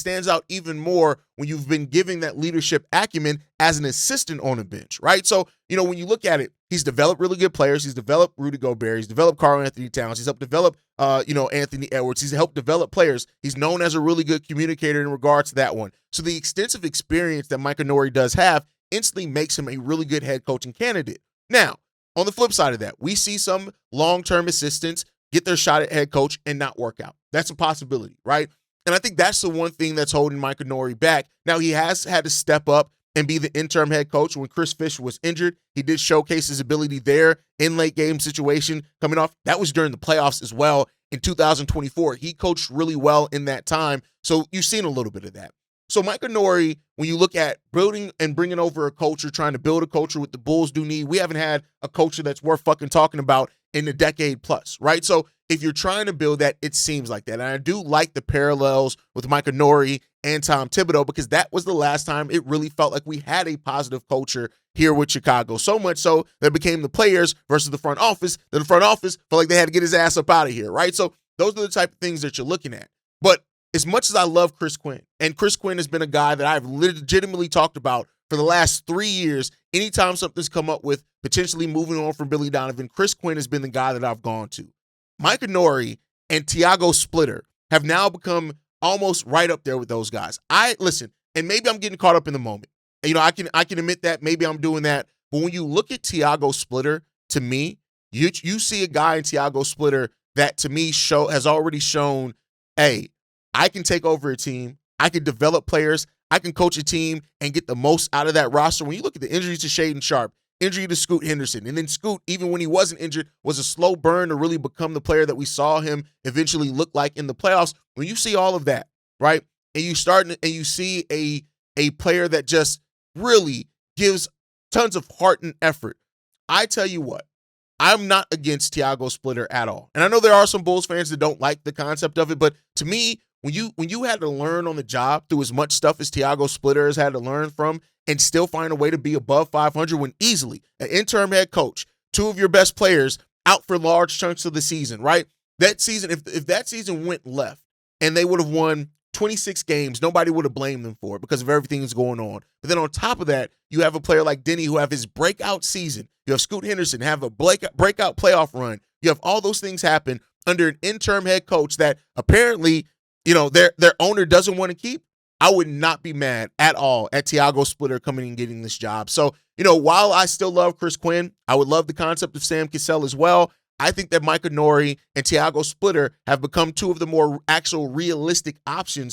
stands out even more when you've been giving that leadership acumen as an assistant on the bench, right? So, when you look at it, he's developed really good players. He's developed Rudy Gobert. He's developed Karl-Anthony Towns. He's helped develop, Anthony Edwards. He's helped develop players. He's known as a really good communicator in regards to that one. So the extensive experience that Micah Nori does have instantly makes him a really good head coaching candidate. Now, on the flip side of that, we see some long-term assistants get their shot at head coach and not work out. That's a possibility, right? And I think that's the one thing that's holding Micah Nori back. Now, he has had to step up and be the interim head coach when Chris Fisher was injured. He did showcase his ability there in late game situation coming off. That was during the playoffs as well in 2024. He coached really well in that time. So you've seen a little bit of that. So Micah Nori, when you look at building and bringing over a culture, trying to build a culture with the Bulls do need, we haven't had a culture that's worth fucking talking about in a decade plus, right? So if you're trying to build that, it seems like that. And I do like the parallels with Micah Nori and Tom Thibodeau because that was the last time it really felt like we had a positive culture here with Chicago. So much so that it became the players versus the front office. Then the front office felt like they had to get his ass up out of here, right? So those are the type of things that you're looking at. But as much as I love Chris Quinn, and Chris Quinn has been a guy that I've legitimately talked about for the last 3 years, anytime something's come up with potentially moving on from Billy Donovan, Chris Quinn has been the guy that I've gone to. Micah Nori and Tiago Splitter have now become almost right up there with those guys. Listen, and maybe I'm getting caught up in the moment. I can admit that maybe I'm doing that. But when you look at Tiago Splitter, to me, you see a guy in Tiago Splitter that to me has already shown, hey, I can take over a team. I can develop players. I can coach a team and get the most out of that roster. When you look at the injuries to Shaedon Sharpe, injury to Scoot Henderson, and then Scoot, even when he wasn't injured, was a slow burn to really become the player that we saw him eventually look like in the playoffs. When you see all of that, right, and you see a player that just really gives tons of heart and effort, I tell you what, I'm not against Tiago Splitter at all. And I know there are some Bulls fans that don't like the concept of it, but to me, when you had to learn on the job through as much stuff as Tiago Splitter has had to learn from and still find a way to be above 500 when easily an interim head coach, two of your best players out for large chunks of the season, right? That season, if that season went left and they would have won 26 games, nobody would have blamed them for it because of everything that's going on. But then on top of that, you have a player like Denny who have his breakout season. You have Scoot Henderson have a breakout playoff run. You have all those things happen under an interim head coach that apparently, their owner doesn't want to keep. I would not be mad at all at Tiago Splitter coming and getting this job. So, while I still love Chris Quinn, I would love the concept of Sam Cassell as well. I think that Micah Nori and Tiago Splitter have become two of the more actual realistic options